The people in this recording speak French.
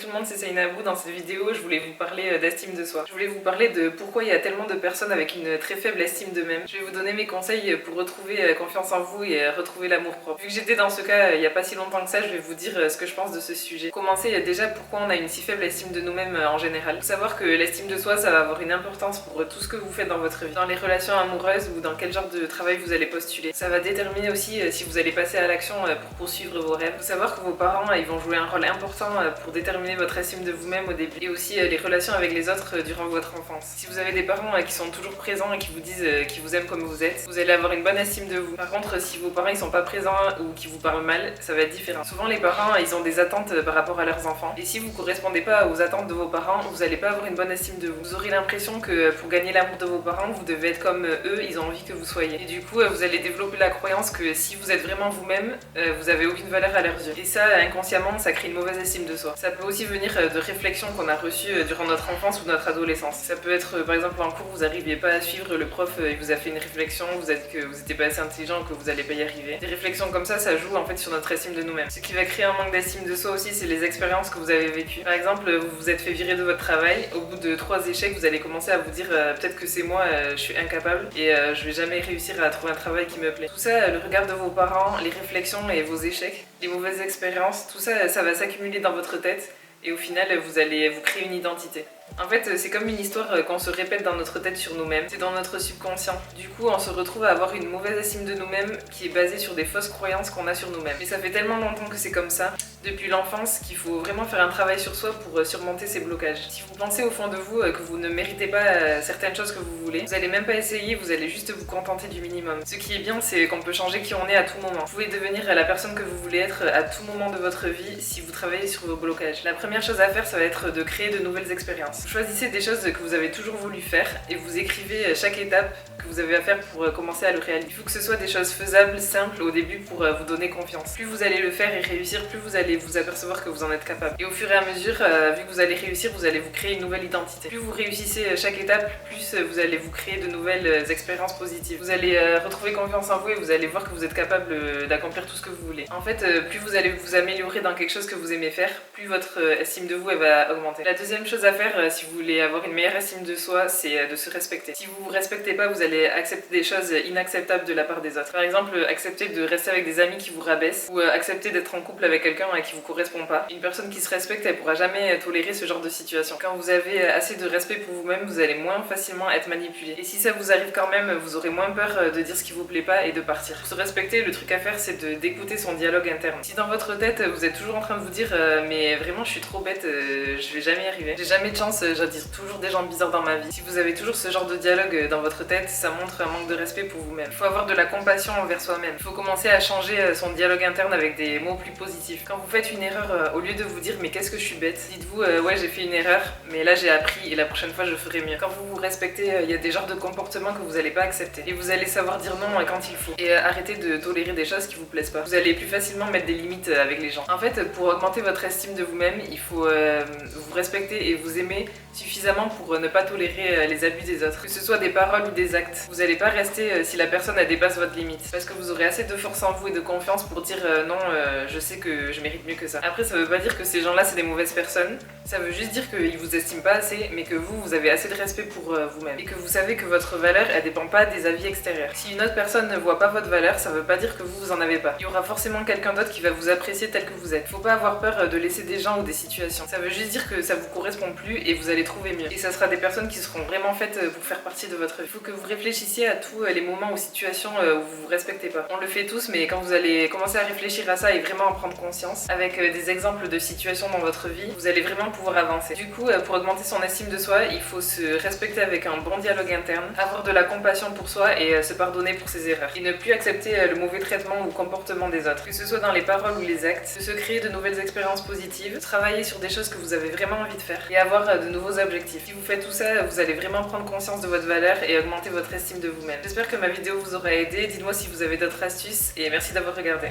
tout le monde, c'est Seynabou. Dans cette vidéo, je voulais vous parler d'estime de soi. Je voulais vous parler de pourquoi il y a tellement de personnes avec une très faible estime d'eux-mêmes. Je vais vous donner mes conseils pour retrouver confiance en vous et retrouver l'amour propre. Vu que j'étais dans ce cas il n'y a pas si longtemps que ça, je vais vous dire ce que je pense de ce sujet. Commencer déjà pourquoi on a une si faible estime de nous-mêmes en général. Il faut savoir que l'estime de soi, ça va avoir une importance pour tout ce que vous faites dans votre vie. Dans les relations amoureuses ou dans quel genre de travail vous allez postuler. Ça va déterminer aussi si vous allez passer à l'action pour poursuivre vos rêves. Il faut savoir que vos parents, ils vont jouer un rôle important pour déterminer votre estime de vous-même au début et aussi les relations avec les autres durant votre enfance. Si vous avez des parents qui sont toujours présents et qui vous disent qu'ils vous aiment comme vous êtes, vous allez avoir une bonne estime de vous. Par contre, si vos parents ils sont pas présents ou qui vous parlent mal, ça va être différent. Souvent les parents ils ont des attentes par rapport à leurs enfants et si vous correspondez pas aux attentes de vos parents, vous allez pas avoir une bonne estime de vous. Vous aurez l'impression que pour gagner l'amour de vos parents, vous devez être comme eux, ils ont envie que vous soyez. Et du coup, vous allez développer la croyance que si vous êtes vraiment vous-même, vous avez aucune valeur à leurs yeux. Et ça, inconsciemment, ça crée une mauvaise estime de soi. Ça peut aussi venir de réflexions qu'on a reçues durant notre enfance ou notre adolescence. Ça peut être, par exemple, en cours, vous n'arriviez pas à suivre, le prof il vous a fait une réflexion, vous a dit que vous n'étiez pas assez intelligent, que vous n'allez pas y arriver. Des réflexions comme ça joue en fait sur notre estime de nous-mêmes. Ce qui va créer un manque d'estime de soi aussi, c'est les expériences que vous avez vécues. Par exemple, vous vous êtes fait virer de votre travail, au bout de 3 échecs, vous allez commencer à vous dire peut-être que c'est moi, je suis incapable et je vais jamais réussir à trouver un travail qui me plaît. Tout ça, le regard de vos parents, les réflexions et vos échecs, les mauvaises expériences, tout ça, ça va s'accumuler dans votre tête et au final, vous allez vous créer une identité. En fait, c'est comme une histoire qu'on se répète dans notre tête sur nous-mêmes, c'est dans notre subconscient. Du coup, on se retrouve à avoir une mauvaise estime de nous-mêmes qui est basée sur des fausses croyances qu'on a sur nous-mêmes. Mais ça fait tellement longtemps que c'est comme ça, depuis l'enfance, qu'il faut vraiment faire un travail sur soi pour surmonter ces blocages. Si vous pensez au fond de vous que vous ne méritez pas certaines choses que vous voulez, vous allez même pas essayer, vous allez juste vous contenter du minimum. Ce qui est bien, c'est qu'on peut changer qui on est à tout moment. Vous pouvez devenir la personne que vous voulez être à tout moment de votre vie si vous travaillez sur vos blocages. La première chose à faire, ça va être de créer de nouvelles expériences. Choisissez des choses que vous avez toujours voulu faire et vous écrivez chaque étape que vous avez à faire pour commencer à le réaliser. Il faut que ce soit des choses faisables, simples au début pour vous donner confiance. Plus vous allez le faire et réussir, plus vous allez vous apercevoir que vous en êtes capable. Et au fur et à mesure, vu que vous allez réussir, vous allez vous créer une nouvelle identité. Plus vous réussissez chaque étape, plus vous allez vous créer de nouvelles expériences positives. Vous allez retrouver confiance en vous et vous allez voir que vous êtes capable d'accomplir tout ce que vous voulez. En fait, plus vous allez vous améliorer dans quelque chose que vous aimez faire, plus votre estime de vous elle va augmenter. La deuxième chose à faire si vous voulez avoir une meilleure estime de soi, c'est de se respecter. Si vous vous respectez pas, vous allez accepter des choses inacceptables de la part des autres. Par exemple, accepter de rester avec des amis qui vous rabaissent ou accepter d'être en couple avec quelqu'un qui vous correspond pas. Une personne qui se respecte, elle pourra jamais tolérer ce genre de situation. Quand vous avez assez de respect pour vous-même, vous allez moins facilement être manipulé. Et si ça vous arrive quand même, vous aurez moins peur de dire ce qui vous plaît pas et de partir. Pour se respecter, le truc à faire, c'est d'écouter son dialogue interne. Si dans votre tête, vous êtes toujours en train de vous dire mais vraiment je suis trop bête, je vais jamais y arriver, j'ai jamais de chance, j'attire toujours des gens bizarres dans ma vie. Si vous avez toujours ce genre de dialogue dans votre tête, ça montre un manque de respect pour vous-même. Il faut avoir de la compassion envers soi-même. Il faut commencer à changer son dialogue interne avec des mots plus positifs. Quand vous faites une erreur, au lieu de vous dire mais qu'est-ce que je suis bête, dites-vous ouais j'ai fait une erreur, mais là j'ai appris et la prochaine fois je ferai mieux. Quand vous vous respectez, il y a des genres de comportements que vous n'allez pas accepter. Et vous allez savoir dire non quand il faut. Et arrêter de tolérer des choses qui vous plaisent pas. Vous allez plus facilement mettre des limites avec les gens. En fait, pour augmenter votre estime de vous-même, il faut vous respecter et vous aimer suffisamment pour ne pas tolérer les abus des autres. Que ce soit des paroles ou des actes. Vous n'allez pas rester si la personne elle dépasse votre limite. Parce que vous aurez assez de force en vous et de confiance pour dire non, je sais que je mérite mieux que ça. Après, ça veut pas dire que ces gens-là c'est des mauvaises personnes. Ça veut juste dire qu'ils vous estiment pas assez, mais que vous avez assez de respect pour vous-même. Et que vous savez que votre valeur, elle dépend pas des avis extérieurs. Si une autre personne ne voit pas votre valeur, ça veut pas dire que vous en avez pas. Il y aura forcément quelqu'un d'autre qui va vous apprécier tel que vous êtes. Faut pas avoir peur de laisser des gens ou des situations. Ça veut juste dire que ça vous correspond plus et vous allez trouver mieux. Et ça sera des personnes qui seront vraiment faites pour faire partie de votre vie. Il faut que vous réfléchissiez à tous les moments ou situations où vous vous respectez pas. On le fait tous, mais quand vous allez commencer à réfléchir à ça et vraiment en prendre conscience, avec des exemples de situations dans votre vie, vous allez vraiment pouvoir avancer. Du coup, pour augmenter son estime de soi, il faut se respecter avec un bon dialogue interne, avoir de la compassion pour soi et se pardonner pour ses erreurs. Et ne plus accepter le mauvais traitement ou comportement des autres, que ce soit dans les paroles ou les actes, de se créer de nouvelles expériences positives, travailler sur des choses que vous avez vraiment envie de faire et avoir de nouveaux objectifs. Si vous faites tout ça, vous allez vraiment prendre conscience de votre valeur et augmenter votre estime de vous-même. J'espère que ma vidéo vous aura aidé. Dites-moi si vous avez d'autres astuces et merci d'avoir regardé.